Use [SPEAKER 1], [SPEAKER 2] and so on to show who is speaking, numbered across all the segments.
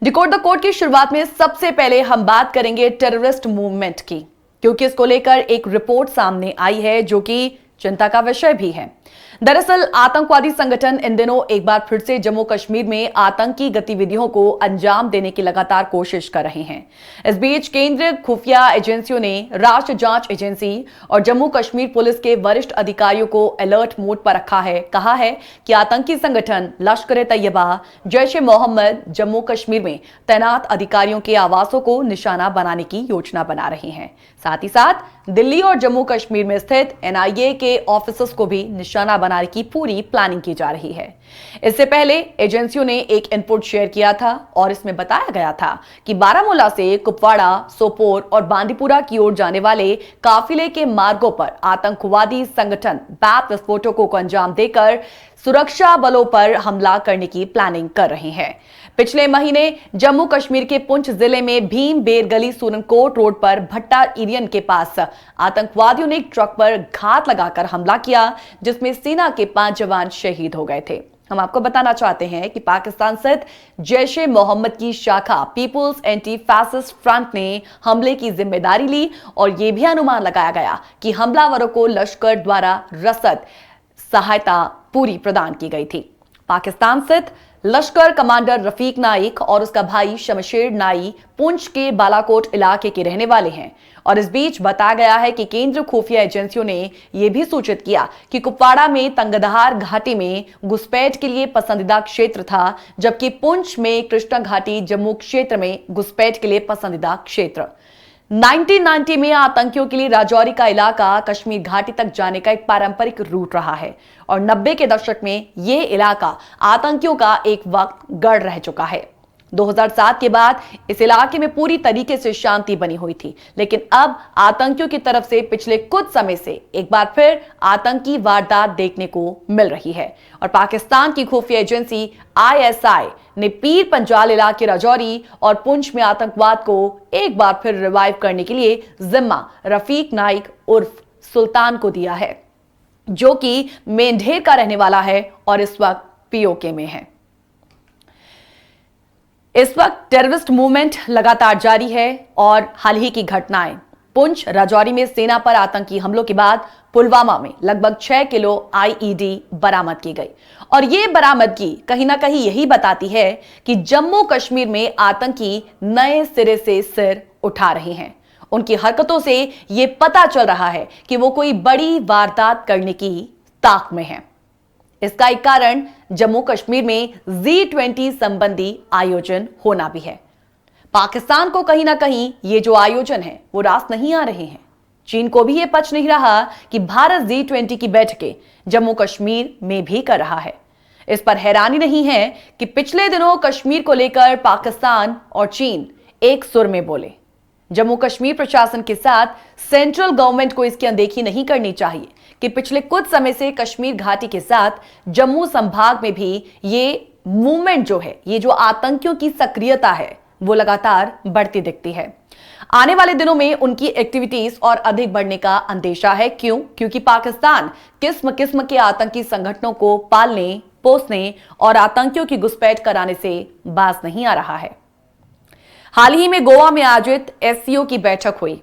[SPEAKER 1] Decode the code की शुरुआत में सबसे पहले हम बात करेंगे टेररिस्ट मूवमेंट की, क्योंकि इसको लेकर एक रिपोर्ट सामने आई है जो कि चिंता का विषय भी है। दरअसल आतंकवादी संगठन इन दिनों एक बार फिर से जम्मू कश्मीर में आतंकी गतिविधियों को अंजाम देने की लगातार कोशिश कर रहे हैं। इस बीच केंद्रीय खुफिया एजेंसियों ने राष्ट्रीय जांच एजेंसी और जम्मू कश्मीर पुलिस के वरिष्ठ अधिकारियों को अलर्ट मोड पर रखा है। कहा है कि आतंकी संगठन लश्कर-ए-तैयबा, जैश-ए-मोहम्मद जम्मू कश्मीर में तैनात अधिकारियों के आवासों को निशाना बनाने की योजना बना रहे हैं। साथ ही साथ दिल्ली और जम्मू कश्मीर में स्थित एनआईए के ऑफिसर्स को भी निशाना बनाने की पूरी प्लानिंग की जा रही है। इससे पहले एजेंसियों ने एक इनपुट शेयर किया था और इसमें बताया गया था कि बारामूला से कुपवाड़ा, सोपोर और बांदीपुरा की ओर जाने वाले काफिले के मार्गों पर आतंकवादी संगठन बैप विस्फोटकों को अंजाम देकर सुरक्षा बलों पर हमला करने की प्लानिंग कर रहे हैं। पिछले महीने जम्मू कश्मीर के पुंछ जिले में भीम बेर गली सूरनकोट रोड पर भट्टा एरियन के पास आतंकवादियों ने एक ट्रक पर घात लगाकर हमला किया, जिसमें सेना के 5 जवान शहीद हो गए थे। हम आपको बताना चाहते हैं कि पाकिस्तान स्थित जैश-ए-मोहम्मद की शाखा पीपुल्स एंटी फैसिस्ट फ्रंट ने हमले की जिम्मेदारी ली और यह भी अनुमान लगाया गया कि हमलावरों को लश्कर द्वारा रसद सहायता पूरी प्रदान की गई थी। पाकिस्तान स्थित लश्कर कमांडर रफीक नाइक और उसका भाई शमशेर नाई पुंछ के बालाकोट इलाके के रहने वाले हैं और इस बीच बताया गया है कि केंद्रीय खुफिया एजेंसियों ने यह भी सूचित किया कि कुपवाड़ा में तंगधार घाटी में घुसपैठ के लिए पसंदीदा क्षेत्र था, जबकि पुंछ में कृष्णा घाटी जम्मू क्षेत्र में घुसपैठ के लिए पसंदीदा क्षेत्र। 1990 में आतंकियों के लिए राजौरी का इलाका कश्मीर घाटी तक जाने का एक पारंपरिक रूट रहा है और 90 के दशक में यह इलाका आतंकियों का एक वक्त गढ़ रह चुका है। 2007 के बाद इस इलाके में पूरी तरीके से शांति बनी हुई थी, लेकिन अब आतंकियों की तरफ से पिछले कुछ समय से एक बार फिर आतंकी वारदात देखने को मिल रही है और पाकिस्तान की खुफिया एजेंसी आईएसआई ने पीर पंजाल इलाके राजौरी और पुंछ में आतंकवाद को एक बार फिर रिवाइव करने के लिए जिम्मा रफीक नाइक उर्फ सुल्तान को दिया है, जो कि मेंढेर का रहने वाला है और इस वक्त पीओके में है। इस वक्त टेररिस्ट मूवमेंट लगातार जारी है और हाल ही की घटनाएं पुंछ राजौरी में सेना पर आतंकी हमलों के बाद पुलवामा में लगभग 6 किलो आईईडी बरामद की गई और यह बरामदगी कहीं ना कहीं यही बताती है कि जम्मू कश्मीर में आतंकी नए सिरे से सिर उठा रहे हैं। उनकी हरकतों से यह पता चल रहा है कि वो कोई बड़ी वारदात करने की ताक में है। इसका एक कारण जम्मू कश्मीर में G20 संबंधी आयोजन होना भी है। पाकिस्तान को कहीं ना कहीं ये जो आयोजन है वो रास नहीं आ रहे हैं। चीन को भी ये पच नहीं रहा कि भारत G20 की बैठकें जम्मू कश्मीर में भी कर रहा है। इस पर हैरानी नहीं है कि पिछले दिनों कश्मीर को लेकर पाकिस्तान और चीन एक सुर में बोले। जम्मू कश्मीर प्रशासन के साथ सेंट्रल गवर्नमेंट को इसकी अनदेखी नहीं करनी चाहिए कि पिछले कुछ समय से कश्मीर घाटी के साथ जम्मू संभाग में भी ये मूवमेंट जो है, ये जो आतंकियों की सक्रियता है, वो लगातार बढ़ती दिखती है। आने वाले दिनों में उनकी एक्टिविटीज और अधिक बढ़ने का अंदेशा है। क्यों? क्योंकि पाकिस्तान किस्म किस्म के आतंकी संगठनों को पालने, पोसने और आतंकियों की घुसपैठ कराने से बाज नहीं आ रहा है। हाल ही में गोवा में आयोजित एससीओ की बैठक हुई।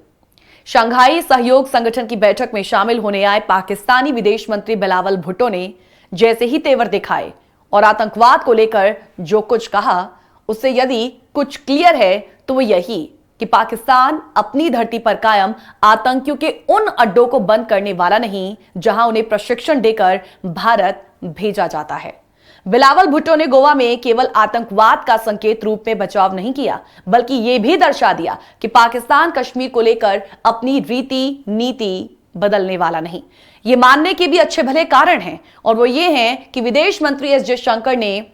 [SPEAKER 1] शंघाई सहयोग संगठन की बैठक में शामिल होने आए पाकिस्तानी विदेश मंत्री बिलावल भुट्टो ने जैसे ही तेवर दिखाए और आतंकवाद को लेकर जो कुछ कहा, उससे यदि कुछ क्लियर है तो वो यही कि पाकिस्तान अपनी धरती पर कायम आतंकियों के उन अड्डों को बंद करने वाला नहीं जहां उन्हें प्रशिक्षण देकर भारत भेजा जाता है। बिलावल भुट्टो ने गोवा में केवल आतंकवाद का संकेत रूप में बचाव नहीं किया, बल्कि यह भी दर्शा दिया कि पाकिस्तान कश्मीर को लेकर अपनी रीति नीति बदलने वाला नहीं। ये मानने के भी अच्छे भले कारण हैं और वो ये हैं कि विदेश मंत्री एस जयशंकर ने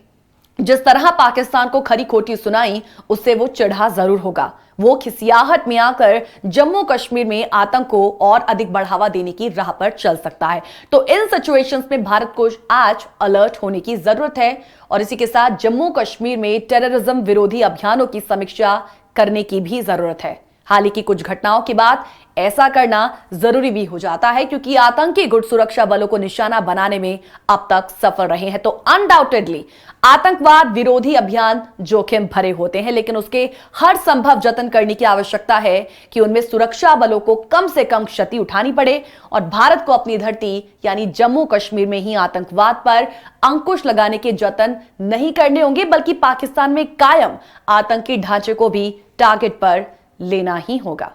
[SPEAKER 1] जिस तरह पाकिस्तान को खरी खोटी सुनाई, उससे वो चिढ़ा जरूर होगा। वो खिसियाहट में आकर जम्मू कश्मीर में आतंक को और अधिक बढ़ावा देने की राह पर चल सकता है। तो इन सिचुएशंस में भारत को आज अलर्ट होने की जरूरत है और इसी के साथ जम्मू कश्मीर में टेररिज्म विरोधी अभियानों की समीक्षा करने की भी जरूरत है। हाल ही की कुछ घटनाओं के बाद ऐसा करना जरूरी भी हो जाता है, क्योंकि आतंकी गुट सुरक्षा बलों को निशाना बनाने में अब तक सफल रहे हैं। तो अनडाउटेडली आतंकवाद विरोधी अभियान जोखिम भरे होते हैं, लेकिन उसके हर संभव जतन करने की आवश्यकता है कि उनमें सुरक्षा बलों को कम से कम क्षति उठानी पड़े और भारत को अपनी धरती यानी जम्मू कश्मीर में ही आतंकवाद पर अंकुश लगाने के जतन नहीं करने होंगे, बल्कि पाकिस्तान में कायम आतंकी ढांचे को भी टारगेट पर लेना ही होगा।